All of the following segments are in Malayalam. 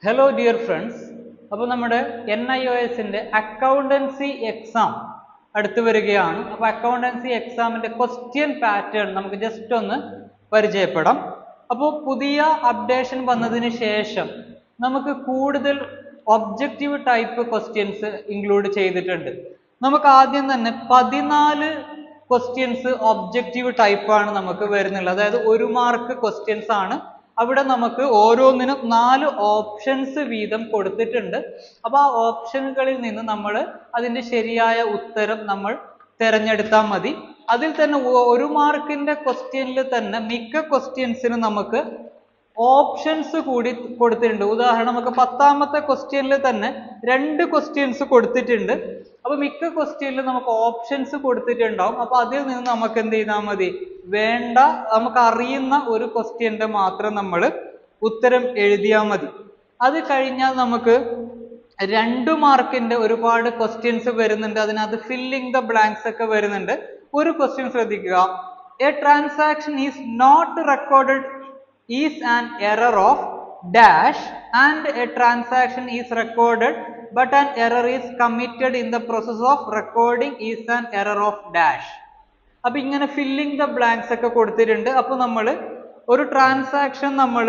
ഹലോ ഡിയർ ഫ്രണ്ട്സ്, അപ്പോൾ നമ്മുടെ NIOSന്റെ അക്കൗണ്ടൻസി എക്സാം അടുത്ത് വരികയാണ്. അപ്പോൾ അക്കൗണ്ടൻസി എക്സാമിന്റെ ക്വസ്റ്റ്യൻ പാറ്റേൺ നമുക്ക് ജസ്റ്റ് ഒന്ന് പരിചയപ്പെടാം. അപ്പോൾ പുതിയ അപ്ഡേഷൻ വന്നതിന് ശേഷം നമുക്ക് കൂടുതൽ ഒബ്ജക്റ്റീവ് ടൈപ്പ് ക്വസ്റ്റ്യൻസ് ഇൻക്ലൂഡ് ചെയ്തിട്ടുണ്ട്. നമുക്ക് ആദ്യം തന്നെ 14 ക്വസ്റ്റ്യൻസ് ഒബ്ജക്റ്റീവ് ടൈപ്പാണ് നമുക്ക് വരുന്നുള്ളത്. അതായത് 1 മാർക്ക് ക്വസ്റ്റ്യൻസ് ആണ്. അവിടെ നമുക്ക് ഓരോന്നിനും 4 ഓപ്ഷൻസ് വീതം കൊടുത്തിട്ടുണ്ട്. അപ്പോൾ ആ ഓപ്ഷനുകളിൽ നിന്ന് നമ്മൾ അതിന്റെ ശരിയായ ഉത്തരം നമ്മൾ തിരഞ്ഞെടുത്താൽ മതി. അതിൽ തന്നെ 1 മാർക്കിന്റെ ക്വസ്റ്റ്യനിൽ തന്നെ മിക്ക ക്വസ്റ്റ്യൻസിനും നമുക്ക് ഓപ്ഷൻസ് കൂടി കൊടുത്തിട്ടുണ്ട്. ഉദാഹരണം നമുക്ക് 10ാമത്തെ ക്വസ്റ്റ്യനിൽ തന്നെ 2 ക്വസ്റ്റ്യൻസ് കൊടുത്തിട്ടുണ്ട്. അപ്പൊ മിക്ക ക്വസ്റ്റ്യനിലും നമുക്ക് ഓപ്ഷൻസ് കൊടുത്തിട്ടുണ്ടാവും. അപ്പൊ അതിൽ നിന്ന് നമുക്ക് എന്ത് ചെയ്താൽ മതി, വേണ്ട നമുക്ക് അറിയുന്ന ഒരു ക്വസ്റ്റ്യന്റെ മാത്രം നമ്മൾ ഉത്തരം എഴുതിയാൽ മതി. അത് കഴിഞ്ഞാൽ നമുക്ക് 2 മാർക്കിന്റെ ഒരുപാട് ക്വസ്റ്റ്യൻസ് വരുന്നുണ്ട്. അതിനകത്ത് ഫില്ലിംഗ് ദ ബ്ലാങ്ക്സ് ഒക്കെ വരുന്നുണ്ട്. ഒരു ക്വസ്റ്റ്യൻ ശ്രദ്ധിക്കുക. A transaction is not recorded is an error of dash and a transaction is recorded but an error is committed in the process of recording is an error of dash. അപ്പൊ ഇങ്ങനെ ഫില്ലിംഗ് ദ ബ്ലാങ്ക്സ് ഒക്കെ കൊടുത്തിട്ടുണ്ട്. അപ്പൊ നമ്മൾ ഒരു ട്രാൻസാക്ഷൻ നമ്മൾ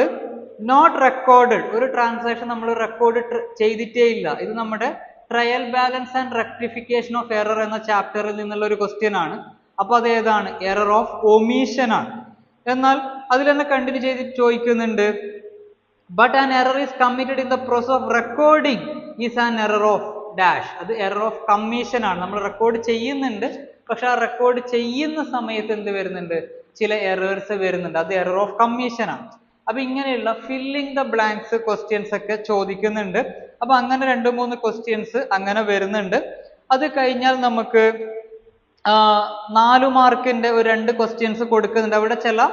നോട്ട് റെക്കോർഡഡ്, ഒരു ട്രാൻസാക്ഷൻ നമ്മൾ റെക്കോർഡ് ചെയ്തിട്ടേ ഇല്ല. ഇത് നമ്മുടെ trial balance and rectification of error എന്ന ചാപ്റ്ററിൽ നിന്നുള്ള ഒരു ക്വസ്റ്റ്യൻ ആണ്. അപ്പൊ അത് ഏതാണ്? എറർ ഓഫ് ഒമീഷൻ ആണ്. എന്നാൽ അതിൽ തന്നെ കണ്ടിന്യൂ ചെയ്ത് ചോദിക്കുന്നുണ്ട്, but an error is committed in the process of recording is an error of dash. അത് എറർ ഓഫ് കമ്മീഷൻ ആണ്. നമ്മൾ റെക്കോർഡ് ചെയ്യുന്നുണ്ട്, പക്ഷെ ആ റെക്കോർഡ് ചെയ്യുന്ന സമയത്ത് എന്ത് വരുന്നുണ്ട്, ചില എറേഴ്സ് വരുന്നുണ്ട്. അത് എറർ ഓഫ് കമ്മീഷൻ ആണ്. അപ്പൊ ഇങ്ങനെയുള്ള ഫില്ലിംഗ് ദ ബ്ലാങ്ക്സ് ക്വസ്റ്റ്യൻസ് ഒക്കെ ചോദിക്കുന്നുണ്ട്. അപ്പൊ അങ്ങനെ 2-3 ക്വസ്റ്റ്യൻസ് അങ്ങനെ വരുന്നുണ്ട്. അത് കഴിഞ്ഞാൽ നമുക്ക് 4 മാർക്കിന്റെ ഒരു 2 ക്വസ്റ്റ്യൻസ് കൊടുക്കുന്നുണ്ട്. അവിടെ ചില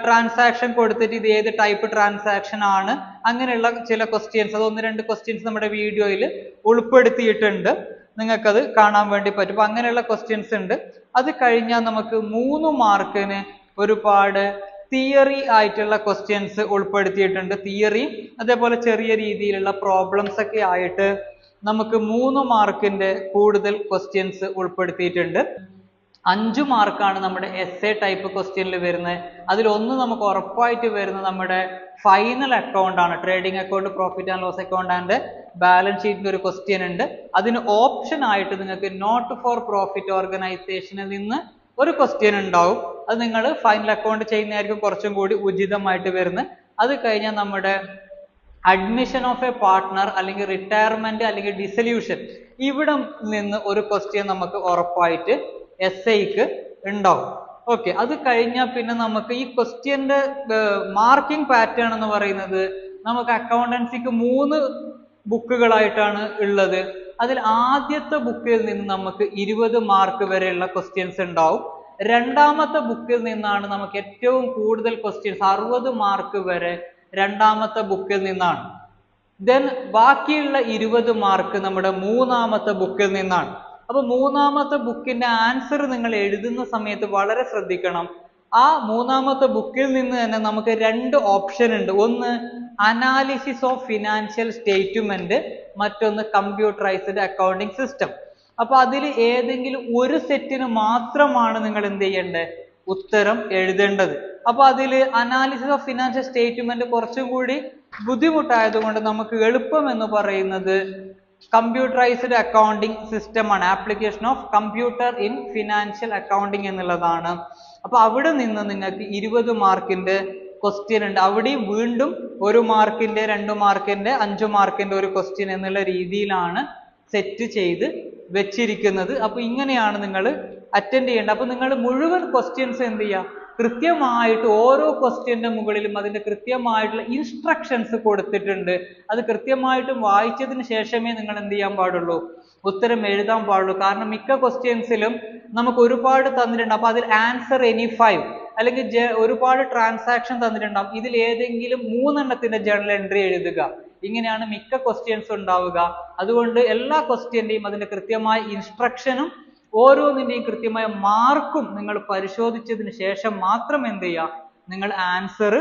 ട്രാൻസാക്ഷൻ കൊടുത്തിട്ട് ഇത് ഏത് ടൈപ്പ് ട്രാൻസാക്ഷൻ ആണ്, അങ്ങനെയുള്ള ചില ക്വസ്റ്റ്യൻസ്, അത് 1-2 ക്വസ്റ്റ്യൻസ് നമ്മുടെ വീഡിയോയിൽ ഉൾപ്പെടുത്തിയിട്ടുണ്ട്. നിങ്ങൾക്കത് കാണാൻ വേണ്ടി പറ്റും. അപ്പൊ അങ്ങനെയുള്ള ക്വസ്റ്റ്യൻസ് ഉണ്ട്. അത് കഴിഞ്ഞാൽ നമുക്ക് 3 മാർക്കിന് ഒരുപാട് തിയറി ആയിട്ടുള്ള ക്വസ്റ്റ്യൻസ് ഉൾപ്പെടുത്തിയിട്ടുണ്ട്. തിയറി അതേപോലെ ചെറിയ രീതിയിലുള്ള പ്രോബ്ലംസ് ഒക്കെ ആയിട്ട് നമുക്ക് 3 മാർക്കിന്റെ കൂടുതൽ ക്വസ്റ്റ്യൻസ് ഉൾപ്പെടുത്തിയിട്ടുണ്ട്. 5 മാർക്കാണ് നമ്മുടെ എസ്എ ടൈപ്പ് ക്വസ്റ്റ്യനിൽ വരുന്നത്. അതിൽ ഒന്ന് നമുക്ക് ഉറപ്പായിട്ട് വരുന്നത് നമ്മുടെ ഫൈനൽ അക്കൗണ്ട് ആണ്. Trading account, profit and loss account and balance ഷീറ്റിന്റെ ഒരു ക്വസ്റ്റ്യൻ ഉണ്ട്. അതിന് ഓപ്ഷൻ ആയിട്ട് നിങ്ങൾക്ക് നോട്ട് ഫോർ പ്രോഫിറ്റ് ഓർഗനൈസേഷനിൽ നിന്ന് ഒരു ക്വസ്റ്റ്യൻ ഉണ്ടാവും. അത് നിങ്ങൾ ഫൈനൽ അക്കൗണ്ട് ചെയ്യുന്നതായിരിക്കും കുറച്ചും കൂടി ഉചിതമായിട്ട് വരുന്നത്. അത് കഴിഞ്ഞാൽ നമ്മുടെ അഡ്മിഷൻ ഓഫ് എ പാർട്ട്ണർ അല്ലെങ്കിൽ റിട്ടയർമെന്റ് അല്ലെങ്കിൽ ഡിസൊല്യൂഷൻ, ഇവിടെ നിന്ന് ഒരു ക്വസ്റ്റ്യൻ നമുക്ക് ഉറപ്പായിട്ട് എസ്ഐക്ക് ഉണ്ടാവും. ഓക്കെ, അത് കഴിഞ്ഞാൽ പിന്നെ നമുക്ക് ഈ ക്വസ്റ്റ്യന്റെ മാർക്കിംഗ് പാറ്റേൺ എന്ന് പറയുന്നത് നമുക്ക് അക്കൗണ്ടൻസിക്ക് 3 ബുക്കുകളായിട്ടാണ് ഉള്ളത്. അതിൽ ആദ്യത്തെ ബുക്കിൽ നിന്ന് നമുക്ക് 20 മാർക്ക് വരെയുള്ള ക്വസ്റ്റ്യൻസ് ഉണ്ടാവും. 2ാമത്തെ ബുക്കിൽ നിന്നാണ് നമുക്ക് ഏറ്റവും കൂടുതൽ ക്വസ്റ്റ്യൻസ്, 60 മാർക്ക് വരെ 2ാമത്തെ ബുക്കിൽ നിന്നാണ്. ദെൻ ബാക്കിയുള്ള 20 മാർക്ക് നമ്മുടെ 3ാമത്തെ ബുക്കിൽ നിന്നാണ്. അപ്പൊ 3ാമത്തെ ബുക്കിന്റെ ആൻസർ നിങ്ങൾ എഴുതുന്ന സമയത്ത് വളരെ ശ്രദ്ധിക്കണം. ആ 3ാമത്തെ ബുക്കിൽ നിന്ന് തന്നെ നമുക്ക് 2 ഓപ്ഷൻ ഉണ്ട്. ഒന്ന് അനാലിസിസ് ഓഫ് ഫിനാൻഷ്യൽ സ്റ്റേറ്റ്മെന്റ്, മറ്റൊന്ന് കമ്പ്യൂട്ടറൈസ്ഡ് അക്കൗണ്ടിംഗ് സിസ്റ്റം. അപ്പൊ അതിൽ ഏതെങ്കിലും ഒരു സെറ്റിന് മാത്രമാണ് നിങ്ങൾ എന്ത് ചെയ്യേണ്ടത്, ഉത്തരം എഴുതേണ്ടത്. അപ്പൊ അതിൽ അനാലിസിസ് ഓഫ് ഫിനാൻഷ്യൽ സ്റ്റേറ്റ്മെന്റ് കുറച്ചും കൂടി ബുദ്ധിമുട്ടായതുകൊണ്ട് നമുക്ക് എളുപ്പം എന്ന് പറയുന്നത് കമ്പ്യൂട്ടറൈസ്ഡ് അക്കൗണ്ടിംഗ് സിസ്റ്റം ആണ്. Application of computer in financial accounting എന്നുള്ളതാണ്. അപ്പൊ അവിടെ നിന്ന് നിങ്ങൾക്ക് 20 മാർക്കിന്റെ ക്വസ്റ്റ്യൻ ഉണ്ട്. അവിടെയും വീണ്ടും 1 മാർക്കിന്റെ 2 മാർക്കിന്റെ 5 മാർക്കിന്റെ ഒരു ക്വസ്റ്റ്യൻ എന്നുള്ള രീതിയിലാണ് സെറ്റ് ചെയ്ത് വെച്ചിരിക്കുന്നത്. അപ്പൊ ഇങ്ങനെയാണ് നിങ്ങൾ അറ്റൻഡ് ചെയ്യേണ്ടത്. അപ്പൊ നിങ്ങൾ മുഴുവൻ ക്വസ്റ്റ്യൻസ് എന്ത് ചെയ്യുക, കൃത്യമായിട്ട് ഓരോ ക്വസ്റ്റ്യന്റെ മുകളിലും അതിന്റെ കൃത്യമായിട്ടുള്ള ഇൻസ്ട്രക്ഷൻസ് കൊടുത്തിട്ടുണ്ട്. അത് കൃത്യമായിട്ടും വായിച്ചതിന് ശേഷമേ നിങ്ങൾ എന്ത് ചെയ്യാൻ പാടുള്ളൂ, ഉത്തരം എഴുതാൻ പാടുള്ളൂ. കാരണം മിക്ക ക്വസ്റ്റ്യൻസിലും നമുക്ക് ഒരുപാട് തന്നിട്ടുണ്ട്. അപ്പൊ അതിൽ ആൻസർ എനി 5 അല്ലെങ്കിൽ ഒരുപാട് ട്രാൻസാക്ഷൻ തന്നിട്ടുണ്ടാവും. ഇതിൽ ഏതെങ്കിലും 3 എണ്ണത്തിന്റെ ജേർണൽ എൻട്രി എഴുതുക. ഇങ്ങനെയാണ് മിക്ക ക്വസ്റ്റ്യൻസ് ഉണ്ടാവുക. അതുകൊണ്ട് എല്ലാ ക്വസ്റ്റ്യന്റെയും അതിന്റെ കൃത്യമായ ഇൻസ്ട്രക്ഷനും ഓരോന്നിന്റെയും കൃത്യമായ മാർക്കും നിങ്ങൾ പരിശോധിച്ചതിന് ശേഷം മാത്രം എന്ത് ചെയ്യുക, നിങ്ങൾ ആൻസർ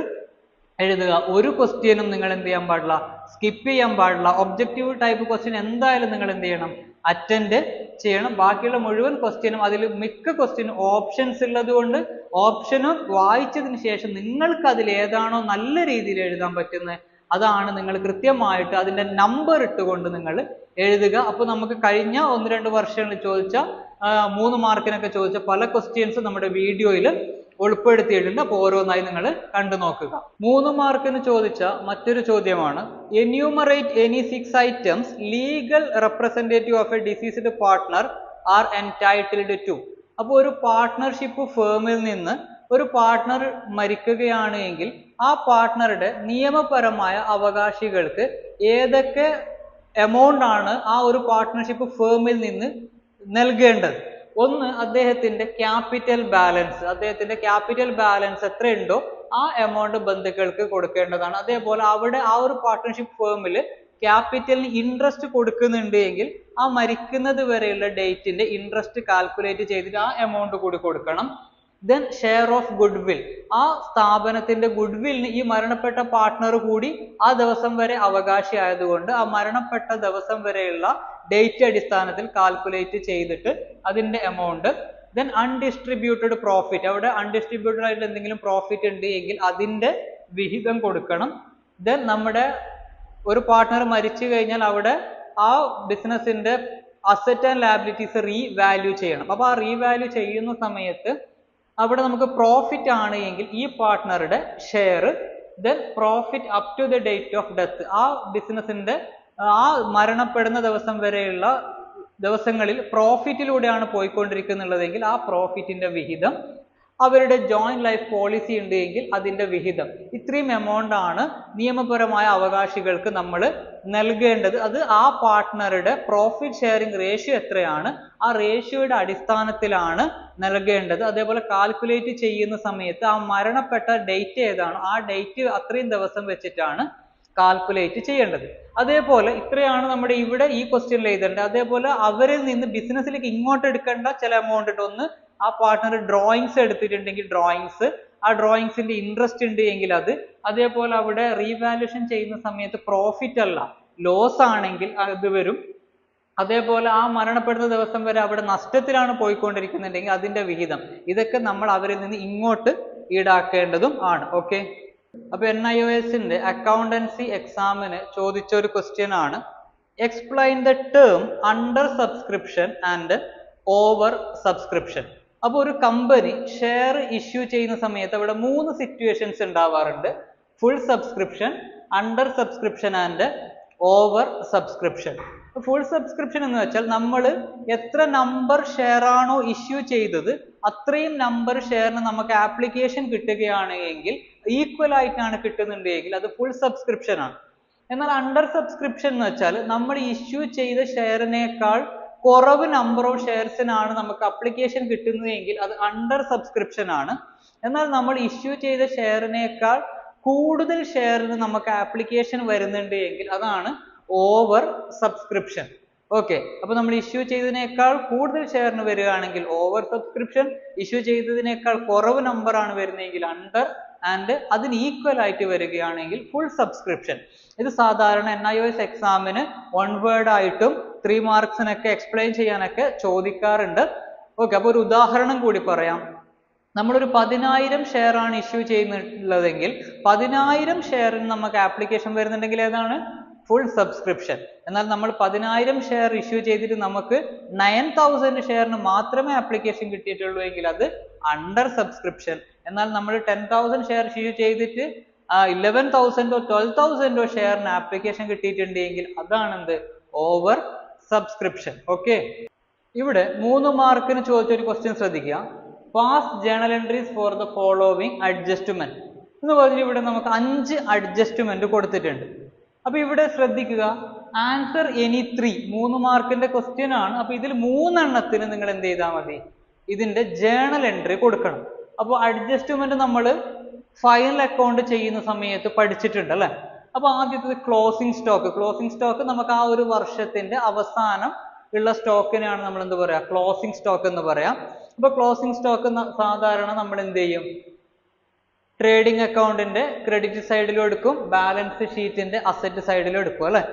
എഴുതുക. ഒരു ക്വസ്റ്റ്യനും നിങ്ങൾ എന്ത് ചെയ്യാൻ പാടില്ല, സ്കിപ്പ് ചെയ്യാൻ പാടില്ല. ഒബ്ജക്റ്റീവ് ടൈപ്പ് ക്വസ്റ്റ്യൻ എന്തായാലും നിങ്ങൾ എന്ത് ചെയ്യണം, അറ്റൻഡ് ചെയ്യണം. ബാക്കിയുള്ള മുഴുവൻ ക്വസ്റ്റ്യനും അതിൽ മിക്ക ക്വസ്റ്റ്യനും ഓപ്ഷൻസ് ഉള്ളത് കൊണ്ട് ഓപ്ഷനും വായിച്ചതിന് ശേഷം നിങ്ങൾക്ക് അതിൽ ഏതാണോ നല്ല രീതിയിൽ എഴുതാൻ പറ്റുന്നത് അതാണ് നിങ്ങൾ കൃത്യമായിട്ട് അതിന്റെ നമ്പർ ഇട്ടുകൊണ്ട് നിങ്ങൾ എഴുതുക. അപ്പോൾ നമുക്ക് കഴിഞ്ഞ 1-2 വർഷങ്ങളിൽ ചോദിച്ച 3 മാർക്കിനൊക്കെ ചോദിച്ച പല ക്വസ്റ്റ്യൻസ് നമ്മുടെ വീഡിയോയിൽ ഉൾപ്പെടുത്തിയിട്ടുണ്ട്. അപ്പോൾ ഓരോന്നായി നിങ്ങൾ കണ്ടു നോക്കുക. 3 മാർക്കിന് ചോദിച്ച മറ്റൊരു ചോദ്യമാണ്, enumerate any 6 items legal representative of a deceased partner are entitled to. അപ്പോൾ ഒരു പാർട്ട്ണർഷിപ്പ് ഫേമിൽ നിന്ന് ഒരു പാർട്ട്ണർ മരിക്കുകയാണ് എങ്കിൽ ആ പാർട്ട്ണറുടെ നിയമപരമായ അവകാശികൾക്ക് ഏതൊക്കെ എമൗണ്ട് ആണ് ആ ഒരു പാർട്ട്ണർഷിപ്പ് ഫേമിൽ നിന്ന് നൽകേണ്ടത്. ഒന്ന്, അദ്ദേഹത്തിന്റെ ക്യാപിറ്റൽ ബാലൻസ്. അദ്ദേഹത്തിന്റെ ക്യാപിറ്റൽ ബാലൻസ് എത്രയുണ്ടോ ആ എമൗണ്ട് ബന്ധുക്കൾക്ക് കൊടുക്കേണ്ടതാണ്. അതേപോലെ അവിടെ ആ ഒരു പാർട്ട്ണർഷിപ്പ് ഫേമിൽ ക്യാപിറ്റലിന് ഇൻട്രസ്റ്റ് കൊടുക്കുന്നുണ്ട് എങ്കിൽ ആ മരിക്കുന്നത് വരെയുള്ള ഡേറ്റിന്റെ ഇൻട്രസ്റ്റ് കാൽക്കുലേറ്റ് ചെയ്തിട്ട് ആ എമൗണ്ട് കൂടി കൊടുക്കണം. Then share of good will. ആ സ്ഥാപനത്തിന്റെ ഗുഡ് വില്ലിന് ഈ മരണപ്പെട്ട പാർട്ട്ണർ കൂടി ആ ദിവസം വരെ അവകാശി ആയതുകൊണ്ട് ആ മരണപ്പെട്ട ദിവസം വരെയുള്ള ഡേറ്റ് അടിസ്ഥാനത്തിൽ കാൽക്കുലേറ്റ് ചെയ്തിട്ട് അതിന്റെ എമൗണ്ട്. Then undistributed profit. അവിടെ അൺഡിസ്ട്രിബ്യൂട്ടഡ് ആയിട്ട് എന്തെങ്കിലും പ്രോഫിറ്റ് ഉണ്ട് എങ്കിൽ അതിന്റെ വിഹിതം കൊടുക്കണം. ദെൻ നമ്മുടെ ഒരു പാർട്ട്ണർ മരിച്ചു കഴിഞ്ഞാൽ അവിടെ ആ ബിസിനസിന്റെ അസറ്റ് ആൻഡ് ലയബിലിറ്റീസ് റീവാല്യൂ ചെയ്യണം. അപ്പൊ ആ റീവാല്യൂ ചെയ്യുന്ന സമയത്ത് അവിടെ നമുക്ക് പ്രോഫിറ്റ് ആണ് എങ്കിൽ ഈ പാർട്ട്ണറുടെ share. Then profit up to the date of death. ആ ബിസിനസിന്റെ ആ മരണപ്പെടുന്ന ദിവസം വരെയുള്ള ദിവസങ്ങളിൽ പ്രോഫിറ്റിലൂടെയാണ് പോയിക്കൊണ്ടിരിക്കുന്നുള്ളതെങ്കിൽ ആ പ്രോഫിറ്റിന്റെ വിഹിതം. അവരുടെ ജോയിന്റ് ലൈഫ് പോളിസി ഉണ്ട് എങ്കിൽ അതിന്റെ വിഹിതം. ഇത്രയും എമൗണ്ട് ആണ് നിയമപരമായ അവകാശികൾക്ക് നമ്മൾ നൽകേണ്ടത്. അത് ആ പാർട്ട്ണറുടെ പ്രോഫിറ്റ് ഷെയറിംഗ് റേഷ്യോ എത്രയാണ് ആ റേഷ്യോയുടെ അടിസ്ഥാനത്തിലാണ് നൽകേണ്ടത്. അതേപോലെ കാൽക്കുലേറ്റ് ചെയ്യുന്ന സമയത്ത് ആ മരണപ്പെട്ട ഡേറ്റ് ഏതാണോ ആ ഡേറ്റ് അത്രയും ദിവസം വെച്ചിട്ടാണ് കാൽക്കുലേറ്റ് ചെയ്യേണ്ടത്. അതേപോലെ ഇത്രയാണ് നമ്മുടെ ഇവിടെ ഈ ക്വസ്റ്റ്യനിൽ എഴുതേണ്ടത്. അതേപോലെ അവരിൽ നിന്ന് ബിസിനസ്സിലേക്ക് ഇങ്ങോട്ട് എടുക്കേണ്ട ചില എമൗണ്ട് ഉണ്ട്. ഒന്ന്, ആ പാർട്ട്ണർ ഡ്രോയിങ്സ് എടുത്തിട്ടുണ്ടെങ്കിൽ ഡ്രോയിങ്സ്, ആ ഡ്രോയിങ്സിന്റെ ഇൻട്രസ്റ്റ് ഉണ്ട് എങ്കിൽ അത്. അതേപോലെ അവിടെ റീവാലുവേഷൻ ചെയ്യുന്ന സമയത്ത് പ്രോഫിറ്റ് അല്ല ലോസ് ആണെങ്കിൽ അത് വരും. അതേപോലെ ആ മരണപ്പെടുന്ന ദിവസം വരെ അവിടെ നഷ്ടത്തിലാണ് പോയിക്കൊണ്ടിരിക്കുന്നുണ്ടെങ്കിൽ അതിന്റെ വിഹിതം. ഇതൊക്കെ നമ്മൾ അവരിൽ നിന്ന് ഇങ്ങോട്ട് ഈടാക്കേണ്ടതും ആണ്. ഓക്കെ, അപ്പൊ NIOSന്റെ അക്കൗണ്ടൻസി എക്സാമിന് ചോദിച്ച ഒരു ക്വസ്റ്റ്യൻ ആണ്, explain the term under subscription and over subscription. അപ്പൊ ഒരു കമ്പനി ഷെയർ ഇഷ്യൂ ചെയ്യുന്ന സമയത്ത് അവിടെ 3 സിറ്റുവേഷൻസ് ഉണ്ടാവാറുണ്ട്. Full subscription, under subscription and over subscription. Full subscription എന്ന് വെച്ചാൽ നമ്മൾ എത്ര നമ്പർ ഷെയർ ആണോ ഇഷ്യൂ ചെയ്തത് അത്രയും നമ്പർ ഷെയറിന് നമുക്ക് ആപ്ലിക്കേഷൻ കിട്ടുകയാണ് എങ്കിൽ ഈക്വൽ ആയിട്ടാണ് കിട്ടുന്നുണ്ട് എങ്കിൽ അത് ഫുൾ സബ്സ്ക്രിപ്ഷൻ ആണ്. എന്നാൽ അണ്ടർ സബ്സ്ക്രിപ്ഷൻ എന്ന് വെച്ചാൽ നമ്മൾ ഇഷ്യൂ ചെയ്ത ഷെയറിനേക്കാൾ കുറവ് നമ്പർ ഓഫ് ഷെയർസിനാണ് നമുക്ക് അപ്ലിക്കേഷൻ കിട്ടുന്നത് എങ്കിൽ അത് അണ്ടർ സബ്സ്ക്രിപ്ഷൻ ആണ്. എന്നാൽ നമ്മൾ ഇഷ്യൂ ചെയ്ത ഷെയറിനേക്കാൾ കൂടുതൽ ഷെയറിന് നമുക്ക് ആപ്ലിക്കേഷൻ വരുന്നുണ്ട് എങ്കിൽ അതാണ് ഓവർ സബ്സ്ക്രിപ്ഷൻ. ഓക്കെ, അപ്പൊ നമ്മൾ ഇഷ്യൂ ചെയ്തതിനേക്കാൾ കൂടുതൽ ഷെയറിന് വരികയാണെങ്കിൽ ഓവർ സബ്സ്ക്രിപ്ഷൻ, ഇഷ്യൂ ചെയ്തതിനേക്കാൾ കുറവ് നമ്പർ ആണ് വരുന്നതെങ്കിൽ അണ്ടർ, ആൻഡ് അതിന് ഈക്വൽ ആയിട്ട് വരികയാണെങ്കിൽ ഫുൾ സബ്സ്ക്രിപ്ഷൻ. ഇത് സാധാരണ NIOS എക്സാമിന് 1 വേർഡ് ആയിട്ടും 3 മാർക്സിനൊക്കെ എക്സ്പ്ലെയിൻ ചെയ്യാനൊക്കെ ചോദിക്കാറുണ്ട്. ഓക്കെ, അപ്പൊ ഒരു ഉദാഹരണം കൂടി പറയാം. നമ്മളൊരു 10,000 ഷെയർ ആണ് ഇഷ്യൂ ചെയ്യുന്നുള്ളതെങ്കിൽ 10,000 ഷെയറിന് നമുക്ക് ആപ്ലിക്കേഷൻ വരുന്നുണ്ടെങ്കിൽ ഏതാണ് ഫുൾ സബ്സ്ക്രിപ്ഷൻ. എന്നാൽ നമ്മൾ 10,000 ഷെയർ ഇഷ്യൂ ചെയ്തിട്ട് നമുക്ക് 9,000 ഷെയറിന് മാത്രമേ ആപ്ലിക്കേഷൻ കിട്ടിയിട്ടുള്ളൂ എങ്കിൽ അത് അണ്ടർ സബ്സ്ക്രിപ്ഷൻ. എന്നാൽ നമ്മൾ 10,000 ഷെയർ ഇഷ്യൂ ചെയ്തിട്ട് 11,000 12,000 ഷെയറിന് ആപ്ലിക്കേഷൻ കിട്ടിയിട്ടുണ്ട് എങ്കിൽ അതാണ് എന്ത് ഓവർ സബ്സ്ക്രിപ്ഷൻ. ഓക്കെ, ഇവിടെ 3 മാർക്കിന് ചോദിച്ച ഒരു ക്വസ്റ്റ്യൻ ശ്രദ്ധിക്കുക. Pass journal entries four the following adjustment എന്ന് പറഞ്ഞ് ഇവിടെ നമുക്ക് 5 അഡ്ജസ്റ്റ്മെന്റ് കൊടുത്തിട്ടുണ്ട്. അപ്പൊ ഇവിടെ ശ്രദ്ധിക്കുക, ആൻസർ എനി 3 മാർക്കിന്റെ ക്വസ്റ്റ്യൻ ആണ്. അപ്പൊ ഇതിൽ 3 എണ്ണത്തിന് നിങ്ങൾ എന്ത് ചെയ്താൽ മതി, ഇതിന്റെ ജേണൽ എൻട്രി കൊടുക്കണം. അപ്പോൾ അഡ്ജസ്റ്റ്മെന്റ് നമ്മൾ ഫൈനൽ അക്കൗണ്ട് ചെയ്യുന്ന സമയത്ത് പഠിച്ചിട്ടുണ്ട് അല്ലെ. അപ്പൊ ആദ്യത്തെ ക്ലോസിംഗ് സ്റ്റോക്ക്. ക്ലോസിംഗ് സ്റ്റോക്ക് നമുക്ക് ആ ഒരു വർഷത്തിന്റെ അവസാനം ഉള്ള സ്റ്റോക്കിനെയാണ് നമ്മൾ എന്ത് പറയാ, ക്ലോസിംഗ് സ്റ്റോക്ക് എന്ന് പറയാം. അപ്പൊ ക്ലോസിംഗ് സ്റ്റോക്ക് സാധാരണ നമ്മൾ എന്ത് ചെയ്യും, ട്രേഡിംഗ് അക്കൗണ്ടിന്റെ ക്രെഡിറ്റ് സൈഡിലും എടുക്കും, ബാലൻസ് ഷീറ്റിന്റെ അസറ്റ് സൈഡിലും എടുക്കും അല്ലെ.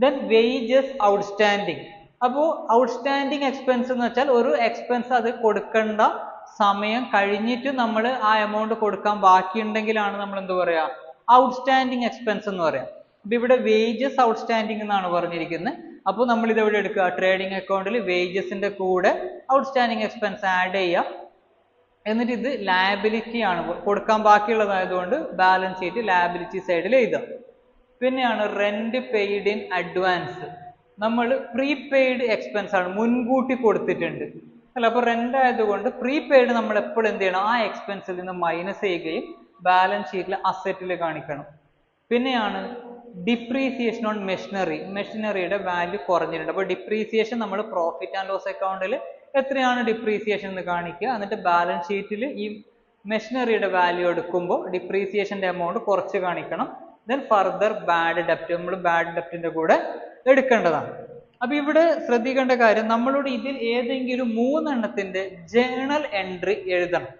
Then wages outstanding. അപ്പോൾ ഔട്ട്സ്റ്റാൻഡിങ് എക്സ്പെൻസ് എന്ന് വെച്ചാൽ ഒരു എക്സ്പെൻസ് അത് കൊടുക്കേണ്ട സമയം കഴിഞ്ഞിട്ട് നമ്മൾ ആ എമൗണ്ട് കൊടുക്കാൻ ബാക്കിയുണ്ടെങ്കിലാണ് നമ്മൾ എന്ത് പറയാ, ഔട്ട്സ്റ്റാൻഡിങ് എക്സ്പെൻസ് എന്ന് പറയാം. അപ്പൊ ഇവിടെ വേജസ് ഔട്ട്സ്റ്റാൻഡിങ് എന്നാണ് പറഞ്ഞിരിക്കുന്നത്. അപ്പോൾ നമ്മൾ ഇത് എവിടെ എടുക്കുക, ട്രേഡിംഗ് അക്കൗണ്ടിൽ വേജസിന്റെ കൂടെ ഔട്ട്സ്റ്റാൻഡിങ് എക്സ്പെൻസ് ആഡ് ചെയ്യുക. എന്നിട്ട് ഇത് ലയബിലിറ്റി ആണ്, കൊടുക്കാൻ ബാക്കിയുള്ളതായതുകൊണ്ട് ബാലൻസ് ഷീറ്റ് ലയബിലിറ്റി സൈഡിൽ എഴുതുക. പിന്നെയാണ് റെന്റ് പെയ്ഡ് ഇൻ അഡ്വാൻസ്. നമ്മൾ പ്രീപെയ്ഡ് എക്സ്പെൻസ് ആണ്, മുൻകൂട്ടി കൊടുത്തിട്ടുണ്ട് അല്ല. അപ്പൊ റെന്റ് ആയതുകൊണ്ട് പ്രീപെയ്ഡ് നമ്മൾ എപ്പോഴും എന്ത് ചെയ്യണം, ആ എക്സ്പെൻസിൽ നിന്ന് മൈനസ് ചെയ്യുകയും ബാലൻസ് ഷീറ്റിൽ അസറ്റിൽ കാണിക്കണം. പിന്നെയാണ് ഡിപ്രീസിയേഷൻ ഓൺ മെഷീനറി. മെഷീനറിയുടെ വാല്യൂ കുറഞ്ഞിട്ടുണ്ട്. അപ്പോൾ ഡിപ്രീസിയേഷൻ നമ്മൾ പ്രോഫിറ്റ് ആൻഡ് ലോസ് അക്കൗണ്ടിൽ എത്രയാണ് ഡിപ്രീസിയേഷൻ എന്ന് കാണിക്കുക. എന്നിട്ട് ബാലൻസ് ഷീറ്റിൽ ഈ മെഷീനറിയുടെ വാല്യൂ എടുക്കുമ്പോൾ ഡിപ്രീസിയേഷന്റെ എമൗണ്ട് കുറച്ച് കാണിക്കണം. ദെൻ ഫർദർ ബാഡ് ഡെപ്റ്റ്, നമ്മൾ ബാഡ് ഡെപ്റ്റിന്റെ കൂടെ എടുക്കേണ്ടതാണ്. അപ്പൊ ഇവിടെ ശ്രദ്ധിക്കേണ്ട കാര്യം, നമ്മളോട് ഇതിൽ ഏതെങ്കിലും 3 എണ്ണത്തിന്റെ ജേണൽ എൻട്രി എഴുതണം.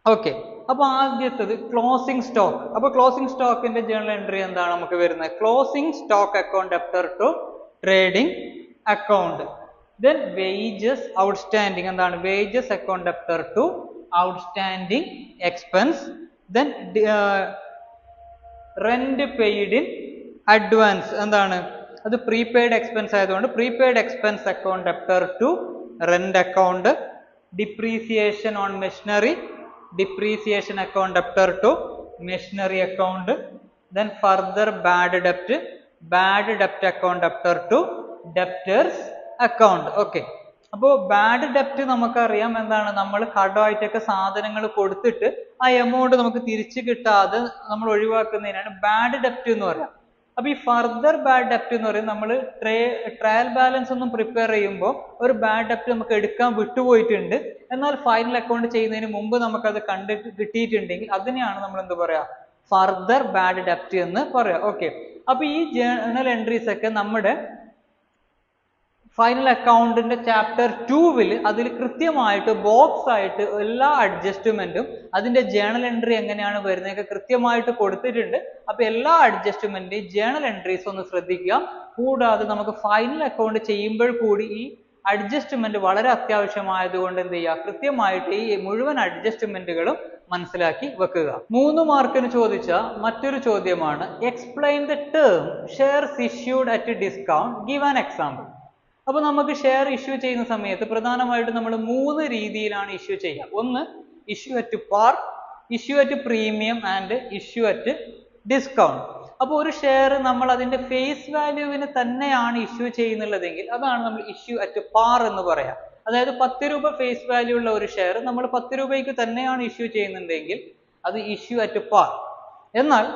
ഓക്കെ, അപ്പൊ ആദ്യത്തത് ക്ലോസിംഗ് സ്റ്റോക്ക്. അപ്പൊ ക്ലോസിംഗ് സ്റ്റോക്കിന്റെ ജേണൽ എൻട്രി എന്താണ് നമുക്ക് വരുന്നത്, closing stock account debtor to trading account. Then wages outstanding, എന്താണ് wages account debtor to outstanding expense. Then rent paid in advance, എന്താണ് അത് പ്രീപെയ്ഡ് എക്സ്പെൻസ് ആയതുകൊണ്ട് prepaid expense account debtor to rent account. Depreciation on machinery, depreciation account debtor to machinery account. Then further bad debt account debtor to debtors account. Okay, അപ്പോൾ ബാഡ് ഡെപ്റ്റ് നമുക്കറിയാം എന്താണ്, നമ്മൾ കടമായിട്ടൊക്കെ സാധനങ്ങൾ കൊടുത്തിട്ട് ആ എമൗണ്ട് നമുക്ക് തിരിച്ചു കിട്ടാതെ നമ്മൾ ഒഴിവാക്കുന്നതിനാണ് ബാഡ് ഡെപ്റ്റ് എന്ന് പറയാം. അപ്പൊ ഈ ഫർദർ ബാഡ് ഡെപ്റ്റ് എന്ന് പറയുന്നത് നമ്മൾ ട്രയൽ ബാലൻസ് ഒന്നും പ്രിപ്പയർ ചെയ്യുമ്പോൾ ഒരു ബാഡ് ഡെപ്റ്റ് നമുക്ക് എടുക്കാൻ വിട്ടുപോയിട്ടുണ്ട്, എന്നാൽ ഫൈനൽ അക്കൗണ്ട് ചെയ്യുന്നതിന് മുമ്പ് നമുക്കത് കിട്ടിയിട്ടുണ്ടെങ്കിൽ അതിനെയാണ് നമ്മൾ എന്ത് പറയാ, ഫർദർ ബാഡ് ഡെപ്റ്റ് എന്ന് പറയാം. ഓക്കെ, അപ്പൊ ഈ ജേണൽ എൻട്രീസ് ഒക്കെ നമ്മുടെ ഫൈനൽ അക്കൗണ്ടിന്റെ ചാപ്റ്റർ 2-ൽ അതിൽ കൃത്യമായിട്ട് ബോക്സ് ആയിട്ട് എല്ലാ അഡ്ജസ്റ്റ്മെന്റും അതിന്റെ ജേണൽ എൻട്രി എങ്ങനെയാണ് വരുന്നതൊക്കെ കൃത്യമായിട്ട് കൊടുത്തിട്ടുണ്ട്. അപ്പൊ എല്ലാ അഡ്ജസ്റ്റ്മെന്റിന്റെയും ജേണൽ എൻട്രീസ് ഒന്ന് ശ്രദ്ധിക്കുക. കൂടാതെ നമുക്ക് ഫൈനൽ അക്കൗണ്ട് ചെയ്യുമ്പോൾ കൂടി ഈ അഡ്ജസ്റ്റ്മെന്റ് വളരെ അത്യാവശ്യമായതുകൊണ്ട് എന്ത് ചെയ്യുക, കൃത്യമായിട്ട് ഈ മുഴുവൻ അഡ്ജസ്റ്റ്മെന്റുകളും മനസ്സിലാക്കി വെക്കുക. 3 മാർക്കിന് ചോദിച്ച മറ്റൊരു ചോദ്യമാണ് explain the term shares issued at discount, give an example. അപ്പൊ നമുക്ക് ഷെയർ ഇഷ്യൂ ചെയ്യുന്ന സമയത്ത് പ്രധാനമായിട്ടും നമ്മൾ 3 രീതിയിലാണ് ഇഷ്യൂ ചെയ്യുക. ഒന്ന് issue at par, issue at premium and issue at discount. അപ്പോൾ ഒരു ഷെയർ നമ്മൾ അതിന്റെ ഫേസ് വാല്യൂവിന് തന്നെയാണ് ഇഷ്യൂ ചെയ്യുന്നുള്ളതെങ്കിൽ അതാണ് നമ്മൾ ഇഷ്യൂ അറ്റ് പാർ എന്ന് പറയാം. അതായത് 10 രൂപ ഫേസ് വാല്യൂ ഉള്ള ഒരു ഷെയർ നമ്മൾ 10 രൂപയ്ക്ക് തന്നെയാണ് ഇഷ്യൂ ചെയ്യുന്നുണ്ടെങ്കിൽ അത് ഇഷ്യൂ അറ്റ് പാർ. എന്നാൽ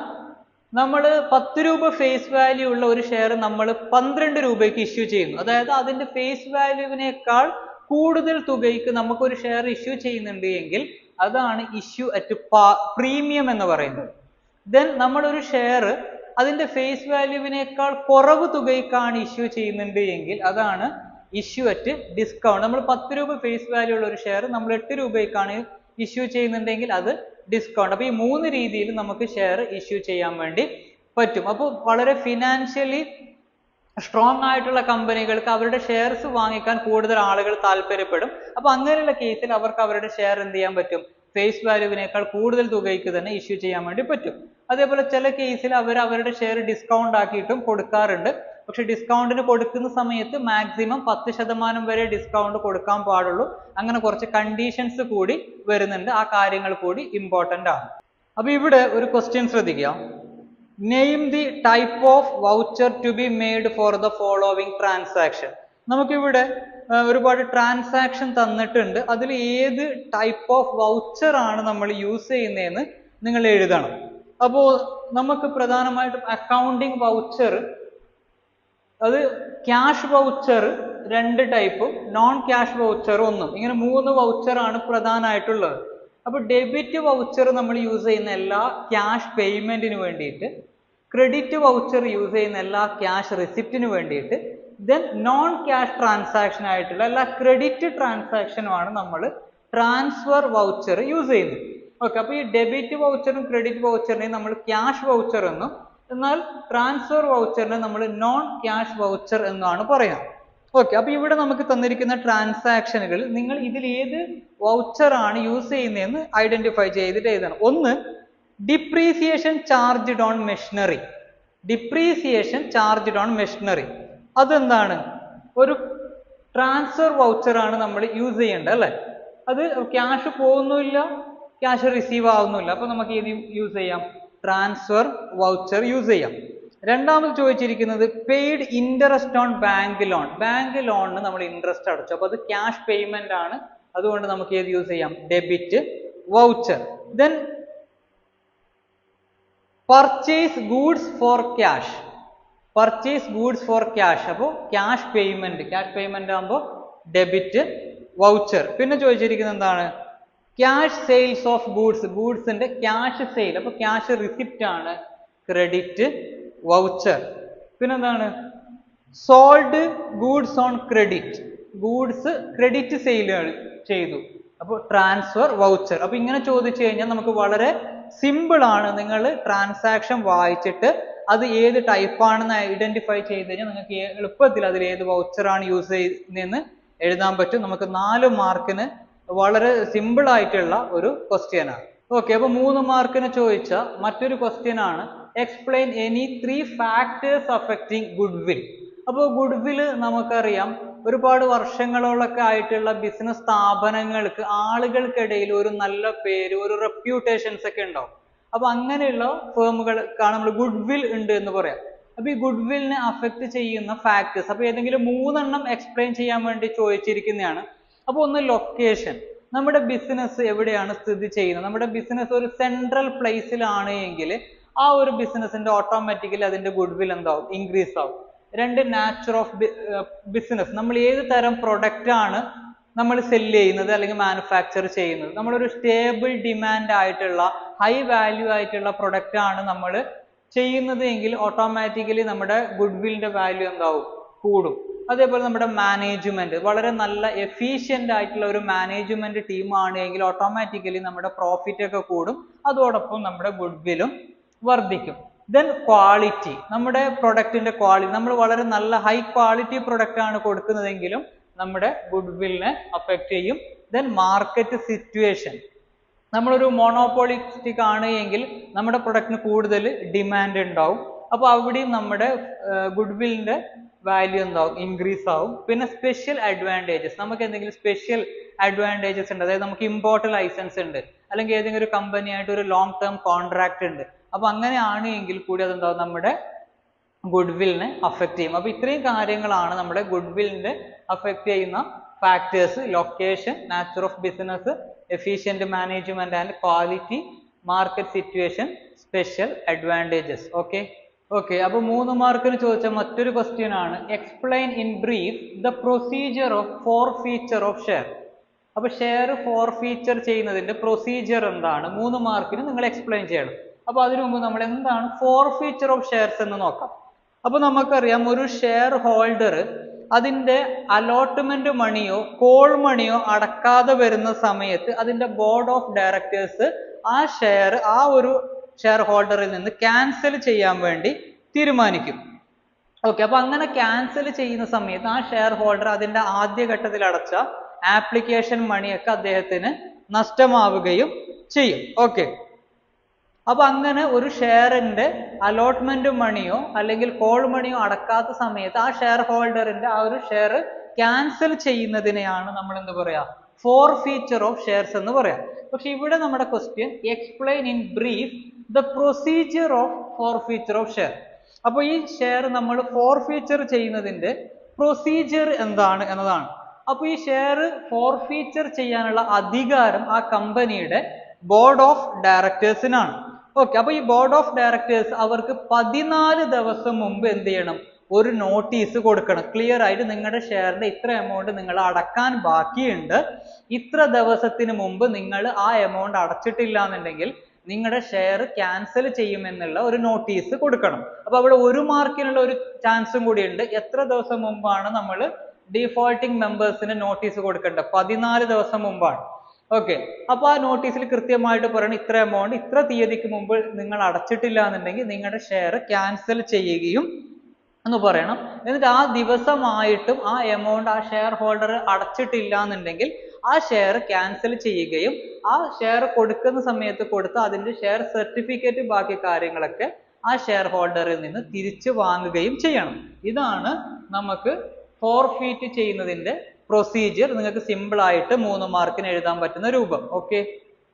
നമ്മൾ 10 രൂപ ഫേസ് വാല്യൂ ഉള്ള ഒരു ഷെയർ നമ്മൾ 12 രൂപയ്ക്ക് ഇഷ്യൂ ചെയ്യുന്നു, അതായത് അതിന്റെ ഫേസ് വാല്യൂവിനേക്കാൾ കൂടുതൽ തുകയ്ക്ക് നമുക്കൊരു ഷെയർ ഇഷ്യൂ ചെയ്യുന്നുണ്ട് എങ്കിൽ അതാണ് ഇഷ്യൂ അറ്റ് പ്രീമിയം എന്ന് പറയുന്നത്. ദെൻ നമ്മളൊരു ഷെയർ അതിന്റെ ഫേസ് വാല്യൂവിനേക്കാൾ കുറവ് തുകയ്ക്കാണ് ഇഷ്യൂ ചെയ്യുന്നുണ്ട് എങ്കിൽ അതാണ് ഇഷ്യൂ അറ്റ് ഡിസ്കൗണ്ട്. നമ്മൾ 10 രൂപ ഫേസ് വാല്യൂ ഉള്ള ഒരു ഷെയർ നമ്മൾ 8 രൂപയ്ക്കാണ് ഇഷ്യൂ ചെയ്യുന്നുണ്ടെങ്കിൽ അത് ഡിസ്കൗണ്ട്. അപ്പൊ ഈ 3 രീതിയിൽ നമുക്ക് ഷെയർ ഇഷ്യൂ ചെയ്യാൻ വേണ്ടി പറ്റും. അപ്പോൾ വളരെ ഫിനാൻഷ്യലി സ്ട്രോങ് ആയിട്ടുള്ള കമ്പനികൾക്ക് അവരുടെ ഷെയർസ് വാങ്ങിക്കാൻ കൂടുതൽ ആളുകൾ താല്പര്യപ്പെടും. അപ്പൊ അങ്ങനെയുള്ള കേസിൽ അവർക്ക് അവരുടെ ഷെയർ എന്ത് ചെയ്യാൻ പറ്റും, ഫേസ് വാല്യൂവിനേക്കാൾ കൂടുതൽ തുകയ്ക്ക് തന്നെ ഇഷ്യൂ ചെയ്യാൻ വേണ്ടി പറ്റും. അതേപോലെ ചില കേസിൽ അവർ അവരുടെ ഷെയർ ഡിസ്കൗണ്ട് ആക്കിയിട്ടും കൊടുക്കാറുണ്ട്. പക്ഷെ ഡിസ്കൗണ്ടിന് കൊടുക്കുന്ന സമയത്ത് മാക്സിമം 10% വരെ ഡിസ്കൗണ്ട് കൊടുക്കാൻ പാടുള്ളൂ. അങ്ങനെ കുറച്ച് കണ്ടീഷൻസ് കൂടി വരുന്നുണ്ട്, ആ കാര്യങ്ങൾ കൂടി ഇമ്പോർട്ടന്റ് ആണ്. അപ്പൊ ഇവിടെ ഒരു ക്വസ്റ്റ്യൻ ശ്രദ്ധിക്കുക. Name the type of voucher to be made for the following transaction. നമുക്കിവിടെ ഒരുപാട് ട്രാൻസാക്ഷൻ തന്നിട്ടുണ്ട്, അതിൽ ഏത് ടൈപ്പ് ഓഫ് വൗച്ചർ ആണ് നമ്മൾ യൂസ് ചെയ്യുന്നതെന്ന് നിങ്ങൾ എഴുതണം. അപ്പോൾ നമുക്ക് പ്രധാനമായിട്ടും അക്കൗണ്ടിങ് വൗച്ചർ, അത് ക്യാഷ് വൗച്ചർ 2 ടൈപ്പും നോൺ ക്യാഷ് വൗച്ചർ 1, ഇങ്ങനെ 3 വൗച്ചർ ആണ് പ്രധാനമായിട്ടുള്ളത്. അപ്പൊ ഡെബിറ്റ് വൗച്ചർ നമ്മൾ യൂസ് ചെയ്യുന്ന എല്ലാ ക്യാഷ് പേയ്മെന്റിന് വേണ്ടിയിട്ട്, ക്രെഡിറ്റ് വൗച്ചർ യൂസ് ചെയ്യുന്ന എല്ലാ ക്യാഷ് റിസിപ്റ്റിന് വേണ്ടിയിട്ട്, ദെൻ നോൺ ക്യാഷ് ട്രാൻസാക്ഷൻ ആയിട്ടുള്ള എല്ലാ ക്രെഡിറ്റ് ട്രാൻസാക്ഷനുമാണ് നമ്മൾ ട്രാൻസ്ഫർ വൗച്ചർ യൂസ് ചെയ്യുന്നത്. ഓക്കെ, അപ്പൊ ഈ ഡെബിറ്റ് വൗച്ചറും ക്രെഡിറ്റ് വൗച്ചറിനെയും നമ്മൾ ക്യാഷ് വൗച്ചർ എന്നും എന്നാൽ ട്രാൻസ്ഫർ വൗച്ചറിനെ നമ്മൾ നോൺ ക്യാഷ് വൗച്ചർ എന്നാണ് പറയുക. ഓക്കെ, അപ്പൊ ഇവിടെ നമുക്ക് തന്നിരിക്കുന്ന ട്രാൻസാക്ഷനുകൾ നിങ്ങൾ ഇതിൽ ഏത് വൗച്ചർ ആണ് യൂസ് ചെയ്യുന്നതെന്ന് ഐഡന്റിഫൈ ചെയ്തിട്ട് എഴുതണം. ഒന്ന്, depreciation charged on machinery. Depreciation charged on machinery അതെന്താണ്? ഒരു ട്രാൻസ്ഫർ വൗച്ചർ ആണ് നമ്മൾ യൂസ് ചെയ്യേണ്ടത് അല്ലെ. അത് ക്യാഷ് പോകുന്നില്ല, ക്യാഷ് റിസീവ് ആവുന്നില്ല. അപ്പൊ നമുക്ക് ഇത് യൂസ് ചെയ്യാം, ട്രാൻസ്ഫർ വൗച്ചർ യൂസ് ചെയ്യാം. രണ്ടാമത് ചോദിച്ചിരിക്കുന്നത് paid interest on bank loan. Bank ലോണിന് നമ്മൾ ഇൻട്രസ്റ്റ് അടച്ചു, അപ്പൊ അത് ക്യാഷ് പേയ്മെന്റ് ആണ്. അതുകൊണ്ട് നമുക്ക് ഏത് യൂസ് ചെയ്യാം? Debit voucher. Then purchase goods for cash. Purchase goods for cash, അപ്പോൾ ക്യാഷ് പേയ്മെന്റ് ആകുമ്പോൾ ഡെബിറ്റ് വൗച്ചർ. പിന്നെ ചോദിച്ചിരിക്കുന്നത് എന്താണ്? Cash sales of goods. ഗൂഡ്സിന്റെ ക്യാഷ് സെയിൽ, അപ്പൊ ക്യാഷ് റിസിപ്റ്റ് ആണ്, ക്രെഡിറ്റ് വൗച്ചർ. പിന്നെന്താണ്? Sold goods on credit. Goods credit sale ചെയ്തു, അപ്പോൾ ട്രാൻസ്ഫർ വൗച്ചർ. അപ്പൊ ഇങ്ങനെ ചോദിച്ചു കഴിഞ്ഞാൽ നമുക്ക് വളരെ സിമ്പിൾ ആണ്. നിങ്ങൾ ട്രാൻസാക്ഷൻ വായിച്ചിട്ട് അത് ഏത് ടൈപ്പ് ആണെന്ന് ഐഡന്റിഫൈ ചെയ്ത് കഴിഞ്ഞാൽ നിങ്ങൾക്ക് എളുപ്പത്തിൽ അതിൽ ഏത് വൗച്ചർ ആണ് യൂസ് ചെയ്യുന്നതെന്ന് എഴുതാൻ പറ്റും. നമുക്ക് 4 മാർക്കിന് വളരെ സിമ്പിൾ ആയിട്ടുള്ള ഒരു ക്വസ്റ്റ്യൻ ആണ്. ഓക്കെ, അപ്പൊ 3 മാർക്കിന് ചോദിച്ച മറ്റൊരു ക്വസ്റ്റ്യൻ ആണ് explain any 3 factors affecting goodwill. അപ്പോൾ ഗുഡ്വിൽ നമുക്കറിയാം ഒരുപാട് വർഷങ്ങളോളൊക്കെ ആയിട്ടുള്ള ബിസിനസ് സ്ഥാപനങ്ങൾക്ക് ആളുകൾക്കിടയിൽ ഒരു നല്ല പേര്, ഒരു റെപ്യൂട്ടേഷൻസ് ഒക്കെ ഉണ്ടാവും. അപ്പൊ അങ്ങനെയുള്ള ഫേമുകൾക്കാണ് നമ്മൾ ഗുഡ്വിൽ ഉണ്ട് എന്ന് പറയാം. അപ്പൊ ഈ ഗുഡ്വില്ലിനെ അഫക്റ്റ് ചെയ്യുന്ന ഫാക്ടേഴ്സ്, അപ്പൊ ഏതെങ്കിലും 3 എണ്ണം എക്സ്പ്ലെയിൻ ചെയ്യാൻ വേണ്ടി ചോദിച്ചിരിക്കുന്നതാണ്. അപ്പൊ ഒന്ന് ലൊക്കേഷൻ, നമ്മുടെ ബിസിനസ് എവിടെയാണ് സ്ഥിതി ചെയ്യുന്നത്? നമ്മുടെ ബിസിനസ് ഒരു സെൻട്രൽ പ്ലേസിലാണ് എങ്കിൽ ആ ഒരു ബിസിനസിന്റെ ഓട്ടോമാറ്റിക്കലി അതിന്റെ ഗുഡ്വിൽ എന്താവും? ഇൻക്രീസ് ആവും. 2, നാച്ചർ ഓഫ് ബിസിനസ്, നമ്മൾ ഏത് തരം പ്രൊഡക്റ്റ് ആണ് നമ്മൾ സെല് ചെയ്യുന്നത് അല്ലെങ്കിൽ മാനുഫാക്ചർ ചെയ്യുന്നത്. നമ്മളൊരു സ്റ്റേബിൾ ഡിമാൻഡ് ആയിട്ടുള്ള ഹൈ വാല്യൂ ആയിട്ടുള്ള പ്രൊഡക്റ്റ് ആണ് നമ്മൾ ചെയ്യുന്നത് എങ്കിൽ ഓട്ടോമാറ്റിക്കലി നമ്മുടെ ഗുഡ്വില്ലിന്റെ വാല്യൂ എന്താവും? കൂടും. അതേപോലെ നമ്മുടെ മാനേജ്മെന്റ് വളരെ നല്ല എഫിഷ്യന്റ് ആയിട്ടുള്ള ഒരു മാനേജ്മെന്റ് ടീം ആണ് എങ്കിൽ ഓട്ടോമാറ്റിക്കലി നമ്മുടെ പ്രോഫിറ്റ് ഒക്കെ കൂടും, അതോടൊപ്പം നമ്മുടെ ഗുഡ്വില്ലും വർദ്ധിക്കും. ദെൻ ക്വാളിറ്റി, നമ്മുടെ പ്രൊഡക്റ്റിന്റെ ക്വാളിറ്റി, നമ്മൾ വളരെ നല്ല ഹൈ ക്വാളിറ്റി പ്രൊഡക്റ്റ് ആണ് കൊടുക്കുന്നതെങ്കിലും നമ്മുടെ ഗുഡ്വില്ലിനെ അഫക്റ്റ് ചെയ്യും. ദെൻ മാർക്കറ്റ് സിറ്റുവേഷൻ, നമ്മളൊരു മോണോപോളിസ്റ്റിക് ആണ് എങ്കിൽ നമ്മുടെ പ്രൊഡക്റ്റിന് കൂടുതൽ ഡിമാൻഡ് ഉണ്ടാവും, അപ്പോൾ അവിടെയും നമ്മുടെ ഗുഡ്വില്ലിന്റെ വാല്യൂ എന്താവും? ഇൻക്രീസ് ആവും. പിന്നെ സ്പെഷ്യൽ അഡ്വാൻറ്റേജസ്, നമുക്ക് എന്തെങ്കിലും സ്പെഷ്യൽ അഡ്വാൻറ്റേജസ് ഉണ്ട്, അതായത് നമുക്ക് ഇമ്പോർട്ട് ലൈസൻസ് ഉണ്ട്, അല്ലെങ്കിൽ ഏതെങ്കിലും ഒരു കമ്പനി ആയിട്ട് ഒരു ലോങ് ടേം കോൺട്രാക്ട് ഉണ്ട്, അപ്പൊ അങ്ങനെയാണ് എങ്കിൽ കൂടി അതെന്താവും? നമ്മുടെ ഗുഡ്വില്ലിനെ അഫക്റ്റ് ചെയ്യും. അപ്പൊ ഇത്രയും കാര്യങ്ങളാണ് നമ്മുടെ ഗുഡ്വില്ലിന്റെ അഫക്റ്റ് ചെയ്യുന്ന factors: location, nature of business, efficient management and quality, market situation, special advantages. Okay, അപ്പൊ 3 മാർക്കിന് ചോദിച്ച മറ്റൊരു ക്വസ്റ്റ്യൻ ആണ് explain in brief the procedure of forfeiture of share. അപ്പൊ ഷെയർ ഫോർഫീച്ചർ ചെയ്യുന്നതിന്റെ പ്രൊസീജിയർ എന്താണ്? 3 മാർക്കിന് നിങ്ങൾ എക്സ്പ്ലെയിൻ ചെയ്യണം. അപ്പൊ അതിനു മുമ്പ് നമ്മൾ എന്താണ് ഫോർഫീച്ചർ ഓഫ് ഷെയർസ് എന്ന് നോക്കാം. അപ്പൊ നമുക്കറിയാം ഒരു ഷെയർ ഹോൾഡർ അതിന്റെ അലോട്ട്മെന്റ് മണിയോ കോൾ മണിയോ അടക്കാതെ വരുന്ന സമയത്ത് അതിന്റെ ബോർഡ് ഓഫ് ഡയറക്ടേഴ്സ് ആ ഒരു ഷെയർ ഹോൾഡറിൽ നിന്ന് ക്യാൻസൽ ചെയ്യാൻ വേണ്ടി തീരുമാനിക്കും. ഓക്കെ, അപ്പൊ അങ്ങനെ ക്യാൻസൽ ചെയ്യുന്ന സമയത്ത് ആ ഷെയർ ഹോൾഡർ അതിന്റെ ആദ്യഘട്ടത്തിൽ അടച്ച ആപ്ലിക്കേഷൻ മണിയൊക്കെ അദ്ദേഹത്തിന് നഷ്ടമാവുകയും ചെയ്യും. ഓക്കെ, അപ്പൊ അങ്ങനെ ഒരു ഷെയറിന്റെ അലോട്ട്മെന്റ് മണിയോ അല്ലെങ്കിൽ കോൾ മണിയോ അടക്കാത്ത സമയത്ത് ആ ഷെയർ ഹോൾഡറിന്റെ ആ ഒരു ഷെയർ ക്യാൻസൽ ചെയ്യുന്നതിനെയാണ് നമ്മൾ എന്ത് പറയാ? ഫോർഫീച്ചർ ഓഫ് ഷെയർസ് എന്ന് പറയാം. പക്ഷെ ഇവിടെ നമ്മുടെ question explain in brief the procedure of forfeiture of share. അപ്പൊ ഈ ഷെയർ നമ്മൾ ഫോർഫീച്ചർ ചെയ്യുന്നതിന്റെ പ്രൊസീജിയർ എന്താണ് എന്നതാണ്. അപ്പൊ ഈ ഷെയർ ഫോർഫീച്ചർ ചെയ്യാനുള്ള അധികാരം ആ കമ്പനിയുടെ ബോർഡ് ഓഫ് ഡയറക്ടേഴ്സിനാണ്. ഓക്കെ, അപ്പൊ ഈ ബോർഡ് ഓഫ് ഡയറക്ടേഴ്സ് അവർക്ക് 14 ദിവസം മുമ്പ് എന്ത് ചെയ്യണം? ഒരു നോട്ടീസ് കൊടുക്കണം. ക്ലിയർ ആയിട്ട് നിങ്ങളുടെ ഷെയറിന്റെ ഇത്ര എമൗണ്ട് നിങ്ങൾ അടക്കാൻ ബാക്കിയുണ്ട്, ഇത്ര ദിവസത്തിന് മുമ്പ് നിങ്ങൾ ആ എമൗണ്ട് അടച്ചിട്ടില്ല എന്നുണ്ടെങ്കിൽ നിങ്ങളുടെ ഷെയർ ക്യാൻസൽ ചെയ്യുമെന്നുള്ള ഒരു നോട്ടീസ് കൊടുക്കണം. അപ്പൊ അവിടെ 1 മാർക്കിനുള്ള ഒരു ചാൻസും കൂടി ഉണ്ട്. എത്ര ദിവസം മുമ്പാണ് നമ്മൾ ഡിഫോൾട്ടിംഗ് മെമ്പേഴ്സിന് നോട്ടീസ് കൊടുക്കേണ്ടത്? 14 ദിവസം മുമ്പാണ്. ഓക്കെ. അപ്പോൾ ആ നോട്ടീസിൽ കൃത്യമായിട്ട് പറയണം ഇത്ര എമൗണ്ട് ഇത്ര തീയതിക്ക് മുമ്പ് നിങ്ങൾ അടച്ചിട്ടില്ല എന്നുണ്ടെങ്കിൽ നിങ്ങളുടെ ഷെയർ ക്യാൻസൽ ചെയ്യുകയും എന്ന് പറയണം. എന്നിട്ട് ആ ദിവസമായിട്ടും ആ എമൗണ്ട് ആ ഷെയർ ഹോൾഡർ അടച്ചിട്ടില്ല എന്നുണ്ടെങ്കിൽ ആ ഷെയർ ക്യാൻസൽ ചെയ്യുകയും ആ ഷെയർ കൊടുക്കുന്ന സമയത്ത് കൊടുത്ത അതിന്റെ ഷെയർ സർട്ടിഫിക്കറ്റ് ബാക്കി കാര്യങ്ങളൊക്കെ ആ ഷെയർ ഹോൾഡറിൽ നിന്ന് തിരിച്ചു വാങ്ങുകയും ചെയ്യണം. ഇതാണ് നമുക്ക് ഫോർഫീറ്റ് ചെയ്യുന്നതിന്റെ പ്രൊസീജിയർ. നിങ്ങൾക്ക് സിമ്പിൾ ആയിട്ട് 3 മാർക്കിന് എഴുതാൻ പറ്റുന്ന രൂപം. ഓക്കെ.